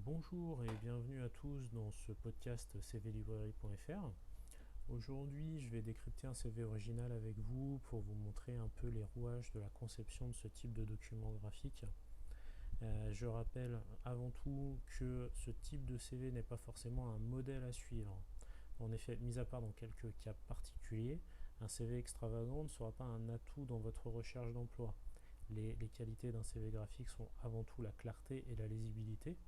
Bonjour et bienvenue à tous dans ce podcast cvlibrairie.fr. Aujourd'hui, je vais décrypter un CV original avec vous pour vous montrer un peu les rouages de la conception de ce type de document graphique. Je rappelle avant tout que ce type de CV n'est pas forcément un modèle à suivre. En effet, mis à part dans quelques cas particuliers, un CV extravagant ne sera pas un atout dans votre recherche d'emploi. Les qualités d'un CV graphique sont avant tout la clarté et la lisibilité.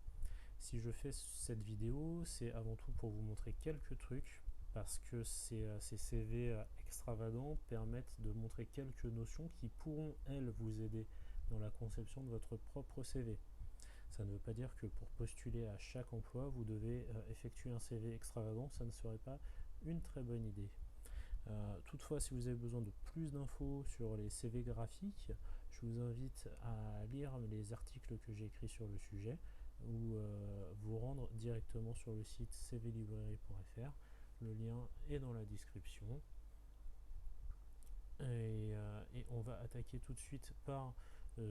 Si je fais cette vidéo, c'est avant tout pour vous montrer quelques trucs, parce que ces CV extravagants permettent de montrer quelques notions qui pourront, elles, vous aider dans la conception de votre propre CV. Ça ne veut pas dire que pour postuler à chaque emploi, vous devez effectuer un CV extravagant, ça ne serait pas une très bonne idée. Toutefois, si vous avez besoin de plus d'infos sur les CV graphiques, je vous invite à lire les articles que j'ai écrits sur le sujet ou vous rendre directement sur le site cvlibrairie.fr. Le lien est dans la description. Et on va attaquer tout de suite par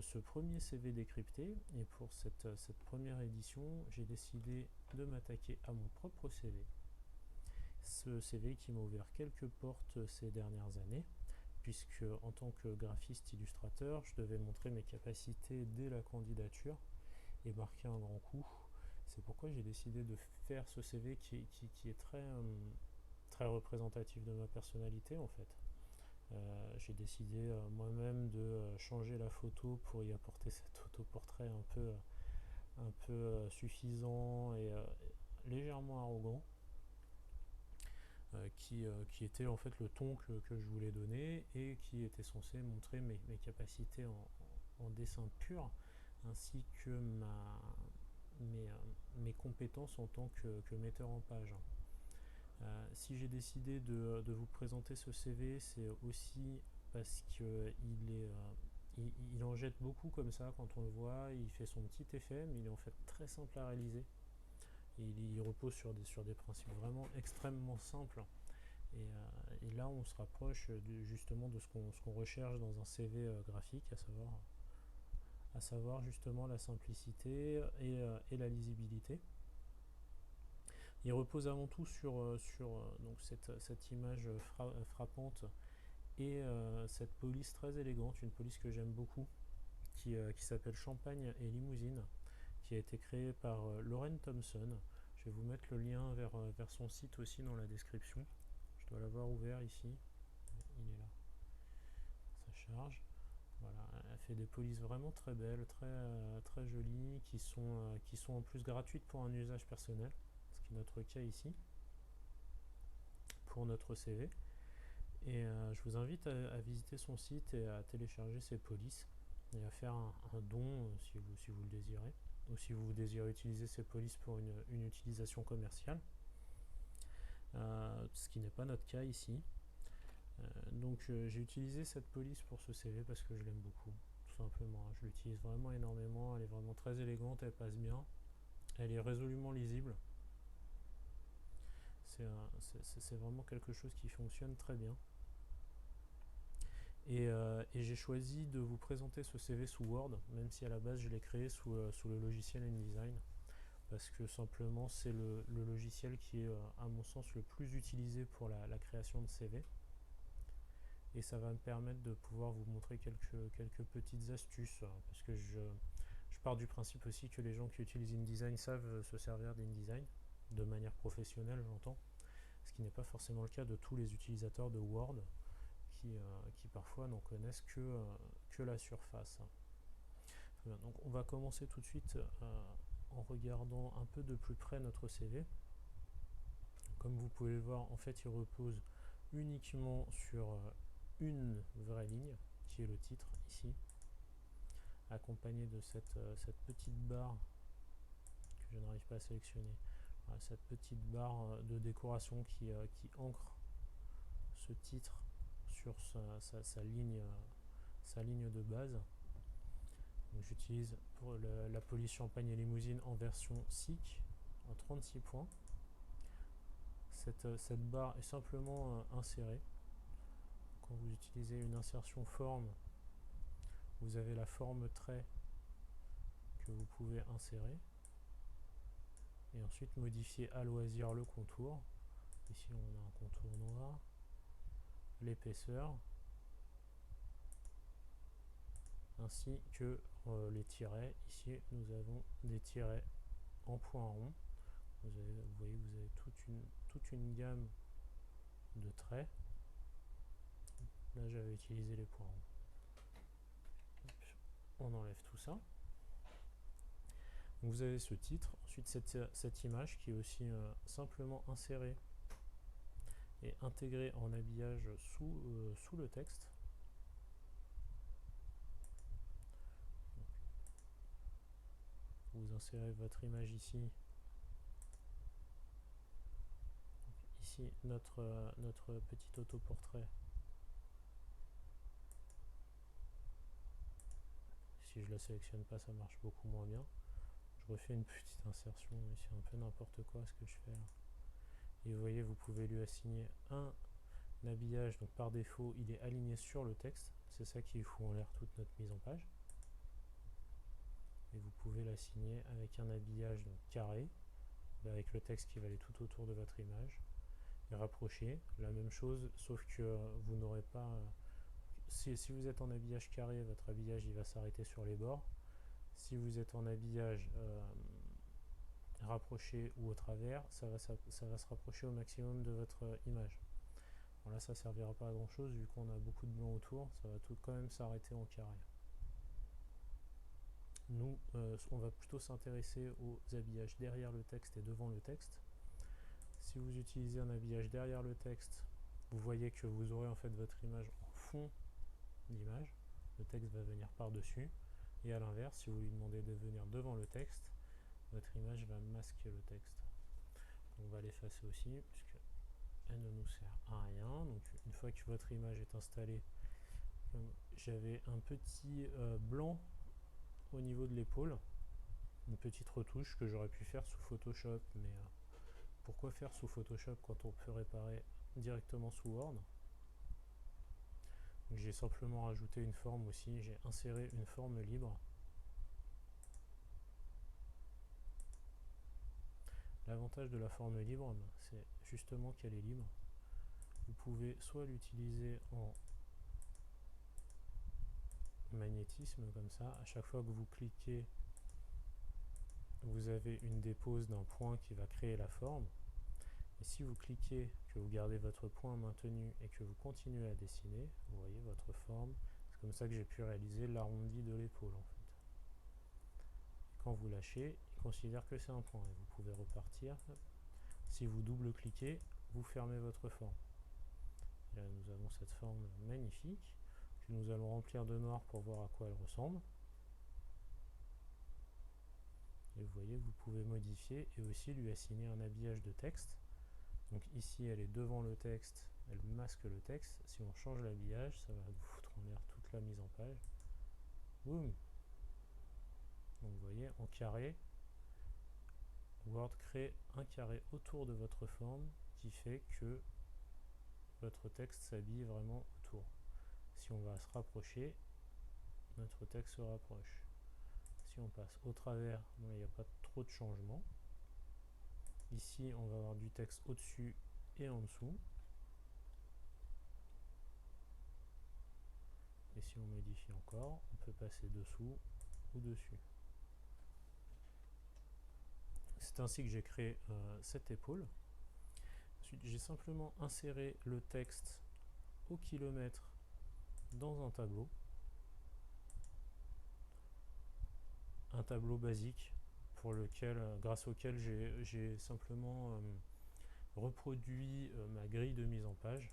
ce premier CV décrypté. Et pour cette première édition, j'ai décidé de m'attaquer à mon propre CV. Ce CV qui m'a ouvert quelques portes ces dernières années, puisque en tant que graphiste illustrateur, je devais montrer mes capacités dès la candidature et marquer un grand coup. C'est pourquoi j'ai décidé de faire ce CV qui est très représentatif de ma personnalité en fait. J'ai décidé moi-même de changer la photo pour y apporter cet autoportrait un peu suffisant et légèrement arrogant. Qui était en fait le ton que je voulais donner et qui était censé montrer mes capacités en dessin pur ainsi que mes compétences en tant que metteur en page. Si j'ai décidé de vous présenter ce CV, c'est aussi parce il en jette beaucoup comme ça quand on le voit, il fait son petit effet, mais il est en fait très simple à réaliser. Il repose sur des principes vraiment extrêmement simples. Et là, on se rapproche justement de ce qu'on recherche dans un CV graphique, à savoir justement la simplicité et la lisibilité. Il repose avant tout sur donc cette image frappante et cette police très élégante, une police que j'aime beaucoup, qui s'appelle Champagne et Limousine, qui a été créée par Lauren Thompson. Je vais vous mettre le lien vers son site aussi dans la description. Je dois l'avoir ouvert ici. Il est là. Ça charge. Voilà, elle fait des polices vraiment très belles, très jolies, qui sont en plus gratuites pour un usage personnel, ce qui est notre cas ici, pour notre CV. Et je vous invite à visiter son site et à télécharger ces polices et à faire un don si vous le désirez, ou si vous désirez utiliser ces polices pour une utilisation commerciale, ce qui n'est pas notre cas ici. Donc j'ai utilisé cette police pour ce CV parce que je l'aime beaucoup, tout simplement. Je l'utilise vraiment énormément, elle est vraiment très élégante, elle passe bien, elle est résolument lisible. C'est vraiment quelque chose qui fonctionne très bien. Et j'ai choisi de vous présenter ce CV sous Word, même si à la base je l'ai créé sous le logiciel InDesign, parce que simplement c'est le logiciel qui est à mon sens le plus utilisé pour la création de CV. Et ça va me permettre de pouvoir vous montrer quelques petites astuces, parce que je pars du principe aussi que les gens qui utilisent InDesign savent se servir d'InDesign, de manière professionnelle j'entends, ce qui n'est pas forcément le cas de tous les utilisateurs de Word, qui parfois n'en connaissent que la surface. Bien, donc on va commencer tout de suite en regardant un peu de plus près notre CV. Comme vous pouvez le voir, en fait il repose uniquement sur une vraie ligne, qui est le titre ici, accompagné de cette petite barre que je n'arrive pas à sélectionner. Voilà, cette petite barre de décoration qui ancre ce titre sur sa ligne de base. J'utilise pour la police Champagne et Limousine en version SICK en 36 points. Cette barre est simplement insérée. Quand vous utilisez une insertion forme, vous avez la forme trait que vous pouvez insérer. et ensuite modifier à loisir le contour. Ici on a un contour noir, l'épaisseur, ainsi que les tirets. Ici nous avons des tirets en point rond. Vous voyez, vous avez toute une gamme de traits. Là j'avais utilisé les points ronds. On enlève tout ça. Donc vous avez ce titre, ensuite cette image qui est aussi simplement insérée et intégrée en habillage sous le texte. Donc, vous insérez votre image ici. Donc, ici notre petit autoportrait. Si je la sélectionne pas, ça marche beaucoup moins bien. Je refais une petite insertion, c'est un peu n'importe quoi ce que je fais là. Et vous voyez, vous pouvez lui assigner un habillage, donc par défaut il est aligné sur le texte, c'est ça qui fout en l'air toute notre mise en page. Et vous pouvez l'assigner avec un habillage donc carré, avec le texte qui va aller tout autour de votre image, et rapprocher, la même chose, sauf que vous n'aurez pas... Si vous êtes en habillage carré, votre habillage il va s'arrêter sur les bords. Si vous êtes en habillage rapproché ou au travers, ça va se rapprocher au maximum de votre image. Bon, là ça ne servira pas à grand chose vu qu'on a beaucoup de blanc autour, ça va tout quand même s'arrêter en carré. Nous, on va plutôt s'intéresser aux habillages derrière le texte et devant le texte. Si vous utilisez un habillage derrière le texte, vous voyez que vous aurez en fait votre image en fond d'image, le texte va venir par-dessus, et à l'inverse, si vous lui demandez de venir devant le texte, votre image va masquer le texte. On va l'effacer aussi, puisque elle ne nous sert à rien. Donc une fois que votre image est installée, j'avais un petit blanc au niveau de l'épaule, une petite retouche que j'aurais pu faire sous Photoshop, mais pourquoi faire sous Photoshop quand on peut réparer directement sous Word? J'ai simplement rajouté une forme aussi, j'ai inséré une forme libre. L'avantage de la forme libre, c'est justement qu'elle est libre. Vous pouvez soit l'utiliser en magnétisme comme ça, à chaque fois que vous cliquez, vous avez une dépose d'un point qui va créer la forme. Et si vous cliquez, que vous gardez votre point maintenu et que vous continuez à dessiner, vous voyez votre forme. C'est comme ça que j'ai pu réaliser l'arrondi de l'épaule en fait. Quand vous lâchez, il considère que c'est un point et vous pouvez repartir. Si vous double-cliquez, vous fermez votre forme. Et là, nous avons cette forme magnifique que nous allons remplir de noir pour voir à quoi elle ressemble. Et vous voyez, vous pouvez modifier et aussi lui assigner un habillage de texte. Donc ici, elle est devant le texte, elle masque le texte. Si on change l'habillage, ça va vous foutre en l'air toute la mise en page. Boum! Donc vous voyez, en carré, Word crée un carré autour de votre forme qui fait que votre texte s'habille vraiment autour. Si on va se rapprocher, notre texte se rapproche. Si on passe au travers, bon, il n'y a pas trop de changement. Ici, on va avoir du texte au-dessus et en dessous. Et si on modifie encore, on peut passer dessous ou dessus. C'est ainsi que j'ai créé cette épaule. Ensuite, j'ai simplement inséré le texte au kilomètre dans un tableau. Un tableau basique pour lequel, grâce auquel j'ai simplement reproduit ma grille de mise en page,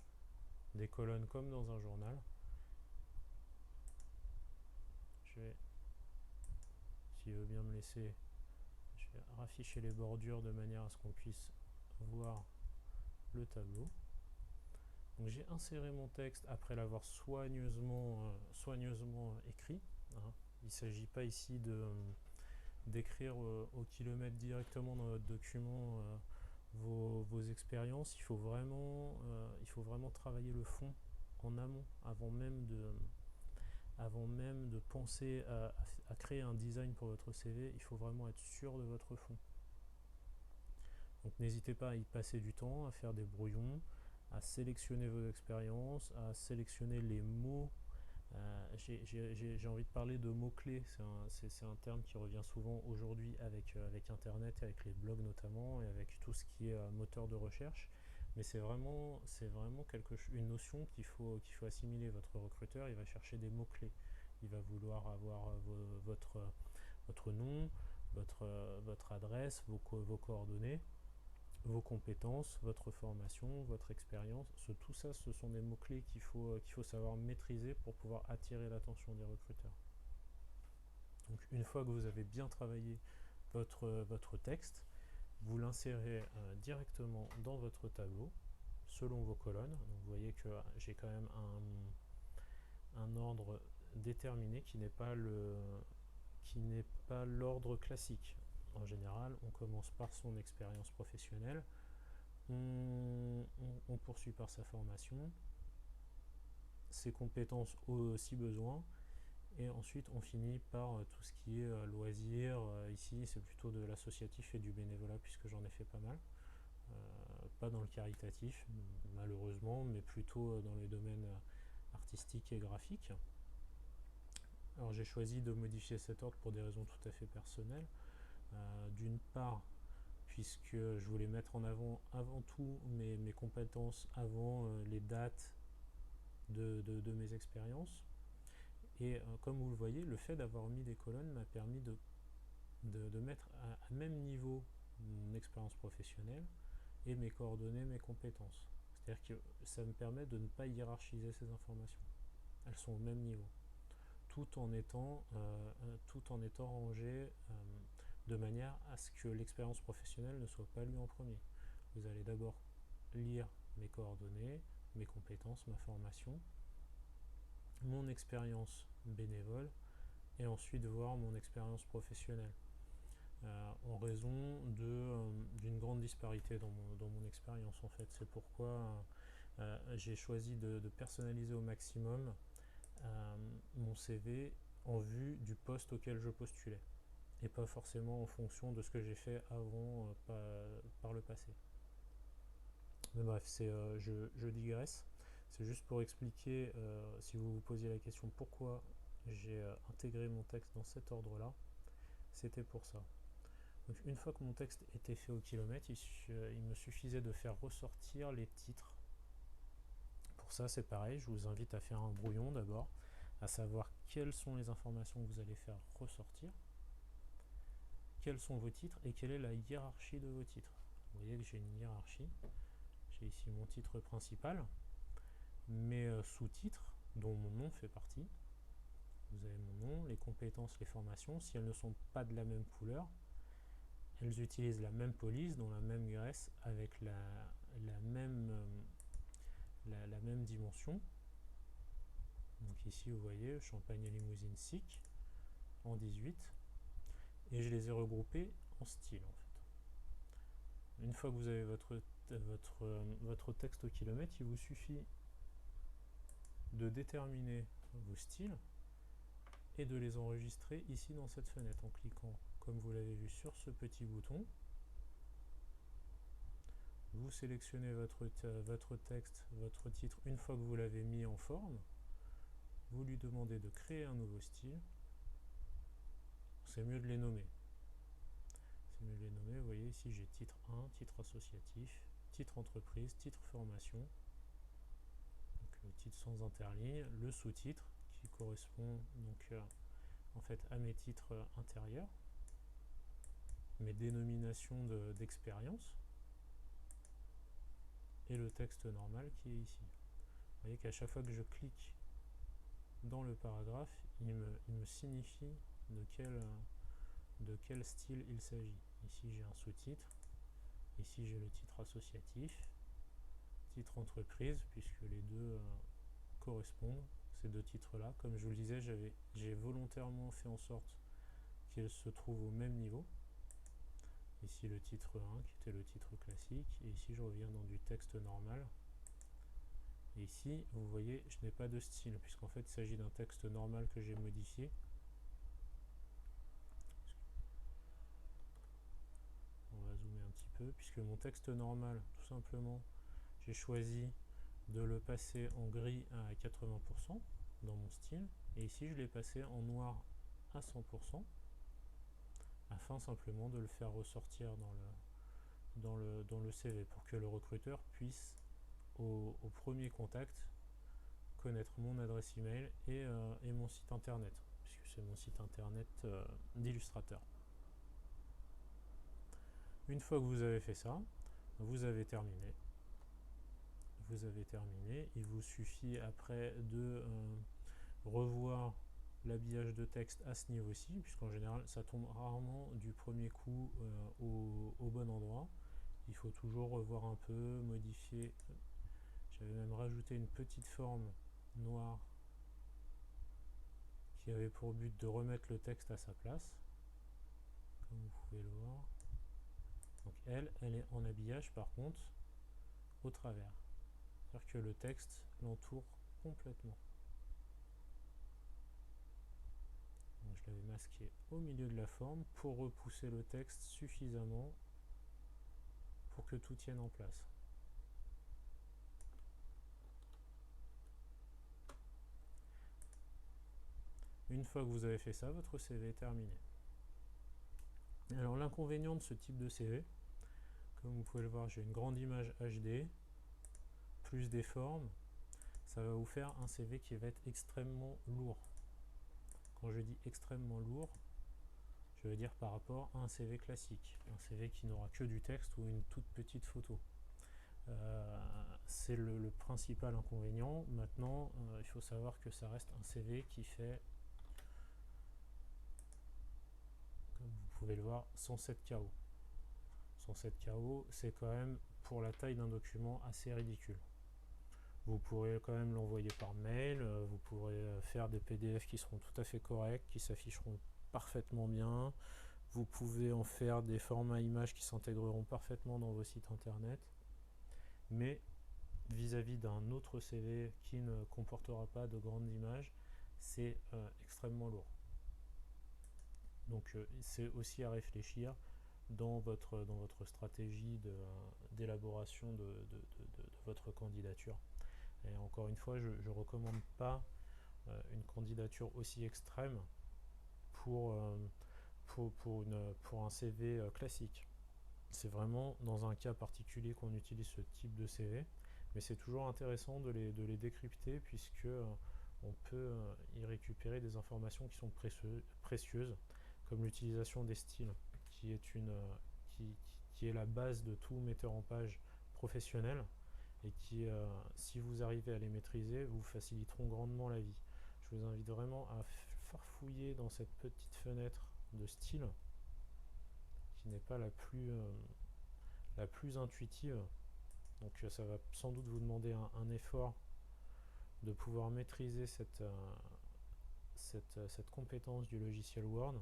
des colonnes comme dans un journal. Je vais, s'il veut bien me laisser, je vais rafficher les bordures de manière à ce qu'on puisse voir le tableau. Donc j'ai inséré mon texte après l'avoir soigneusement écrit. Hein. Il ne s'agit pas ici d'écrire au kilomètre directement dans votre document vos expériences. Il faut vraiment travailler le fond en amont avant même de penser à créer un design pour votre CV. Il faut vraiment être sûr de votre fond. Donc n'hésitez pas à y passer du temps, à faire des brouillons, à sélectionner vos expériences, à sélectionner les mots. J'ai envie de parler de mots-clés, c'est un terme qui revient souvent aujourd'hui avec Internet, avec les blogs notamment, et avec tout ce qui est moteur de recherche. Mais c'est vraiment une notion qu'il faut assimiler. Votre recruteur, il va chercher des mots-clés. Il va vouloir avoir votre nom, votre adresse, vos coordonnées, vos compétences, votre formation, votre expérience. Tout ça, ce sont des mots-clés qu'il faut savoir maîtriser pour pouvoir attirer l'attention des recruteurs. Donc une fois que vous avez bien travaillé votre texte, vous l'insérez directement dans votre tableau selon vos colonnes. Donc vous voyez que j'ai quand même un ordre déterminé qui n'est pas l'ordre classique. En général, on commence par son expérience professionnelle, on poursuit par sa formation, ses compétences si besoin, et ensuite on finit par tout ce qui est loisirs. Ici, c'est plutôt de l'associatif et du bénévolat puisque j'en ai fait pas mal. Pas dans le caritatif, malheureusement, mais plutôt dans les domaines artistiques et graphiques. Alors j'ai choisi de modifier cet ordre pour des raisons tout à fait personnelles. D'une part, puisque je voulais mettre en avant tout mes compétences avant les dates de mes expériences. Et comme vous le voyez, le fait d'avoir mis des colonnes m'a permis de mettre à même niveau mon expérience professionnelle et mes coordonnées, mes compétences. C'est-à-dire que ça me permet de ne pas hiérarchiser ces informations. Elles sont au même niveau, tout en étant rangées de manière à ce que l'expérience professionnelle ne soit pas lue en premier. Vous allez d'abord lire mes coordonnées, mes compétences, ma formation, mon expérience bénévole, et ensuite voir mon expérience professionnelle. En raison d'une grande disparité dans mon expérience en fait. C'est pourquoi j'ai choisi de personnaliser au maximum mon CV en vue du poste auquel je postulais et pas forcément en fonction de ce que j'ai fait avant par le passé. Mais bref, je digresse. C'est juste pour expliquer, si vous vous posiez la question pourquoi j'ai intégré mon texte dans cet ordre-là, c'était pour ça. Donc une fois que mon texte était fait au kilomètre, il me suffisait de faire ressortir les titres. Pour ça, c'est pareil, je vous invite à faire un brouillon d'abord, à savoir quelles sont les informations que vous allez faire ressortir, quels sont vos titres et quelle est la hiérarchie de vos titres. Vous voyez que j'ai une hiérarchie. J'ai ici mon titre principal, mes sous-titres dont mon nom fait partie. Vous avez mon nom, les compétences, les formations. Si elles ne sont pas de la même couleur, elles utilisent la même police, dans la même graisse, avec la même dimension. Donc ici, vous voyez, Champagne et Limousine SIC en 18. Et je les ai regroupés en style, en fait. Une fois que vous avez votre texte au kilomètre, il vous suffit de déterminer vos styles et de les enregistrer ici dans cette fenêtre en cliquant, comme vous l'avez vu, sur ce petit bouton. Vous sélectionnez votre texte, votre titre une fois que vous l'avez mis en forme. Vous lui demandez de créer un nouveau style. C'est mieux de les nommer. C'est mieux de les nommer. Vous voyez ici, j'ai titre 1, titre associatif, titre entreprise, titre formation. Donc le titre sans interligne, le sous-titre qui correspond donc en fait à mes titres intérieurs, mes dénominations d'expérience, et le texte normal qui est ici. Vous voyez qu'à chaque fois que je clique dans le paragraphe, il me signifie de quel style il s'agit. Ici j'ai un sous-titre, ici j'ai le titre associatif, titre entreprise, puisque les deux correspondent, ces deux titres-là. Comme je vous le disais, j'ai volontairement fait en sorte qu'ils se trouvent au même niveau. Ici le titre 1 qui était le titre classique, et ici je reviens dans du texte normal. Et ici, vous voyez, je n'ai pas de style, puisqu'en fait il s'agit d'un texte normal que j'ai modifié. On va zoomer un petit peu. peu, puisque mon texte normal, tout simplement, j'ai choisi de le passer en gris à 80% dans mon style, et ici je l'ai passé en noir à 100%, afin simplement de le faire ressortir dans le CV, pour que le recruteur puisse, au premier contact, connaître mon adresse email et mon site internet, puisque c'est mon site internet d'illustrateur. Une fois que vous avez fait ça, vous avez terminé. Il vous suffit après de revoir l'habillage de texte à ce niveau-ci, puisqu'en général ça tombe rarement du premier coup au bon endroit. Il faut toujours revoir un peu, modifier. J'avais même rajouté une petite forme noire qui avait pour but de remettre le texte à sa place, comme vous pouvez le voir. Donc elle est en habillage par contre au travers, c'est-à-dire que le texte l'entoure complètement. Donc je l'avais masqué au milieu de la forme pour repousser le texte suffisamment pour que tout tienne en place. Une fois que vous avez fait ça, votre CV est terminé. Alors l'inconvénient de ce type de CV, comme vous pouvez le voir, j'ai une grande image HD, plus des formes, ça va vous faire un CV qui va être extrêmement lourd. Quand je dis extrêmement lourd, je veux dire par rapport à un CV classique, un CV qui n'aura que du texte ou une toute petite photo. C'est le principal inconvénient. Maintenant, il faut savoir que ça reste un CV qui fait, comme vous pouvez le voir, 107 KO. 107 KO, c'est quand même, pour la taille d'un document, assez ridicule. Vous pourrez quand même l'envoyer par mail, vous pourrez faire des PDF qui seront tout à fait corrects, qui s'afficheront parfaitement bien. Vous pouvez en faire des formats images qui s'intégreront parfaitement dans vos sites internet. Mais vis-à-vis d'un autre CV qui ne comportera pas de grandes images, c'est extrêmement lourd. Donc c'est aussi à réfléchir dans votre stratégie d'élaboration de votre candidature. Et encore une fois, je ne recommande pas une candidature aussi extrême pour un CV classique. C'est vraiment dans un cas particulier qu'on utilise ce type de CV, mais c'est toujours intéressant de les décrypter, puisque on peut y récupérer des informations qui sont précieuses, comme l'utilisation des styles, qui est la base de tout metteur en page professionnel, et qui, si vous arrivez à les maîtriser, vous faciliteront grandement la vie. Je vous invite vraiment à farfouiller dans cette petite fenêtre de style, qui n'est pas la plus intuitive. Donc ça va sans doute vous demander un effort de pouvoir maîtriser cette compétence du logiciel Word.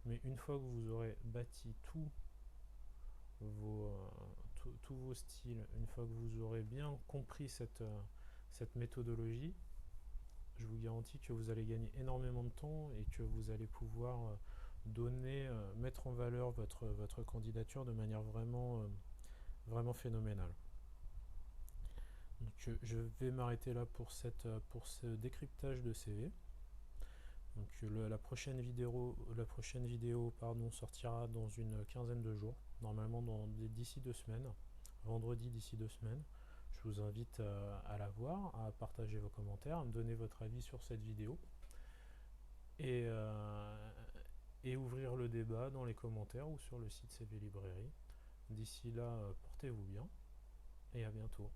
Mais une fois que vous aurez bâti tous vos styles, une fois que vous aurez bien compris cette méthodologie, je vous garantis que vous allez gagner énormément de temps et que vous allez pouvoir mettre en valeur votre candidature de manière vraiment phénoménale. Donc, je vais m'arrêter là pour ce décryptage de CV. Donc, la prochaine vidéo sortira dans une quinzaine de jours, normalement d'ici 2 semaines, vendredi d'ici 2 semaines. Je vous invite à la voir, à partager vos commentaires, à me donner votre avis sur cette vidéo et ouvrir le débat dans les commentaires ou sur le site CV Librairie. D'ici là, portez-vous bien et à bientôt.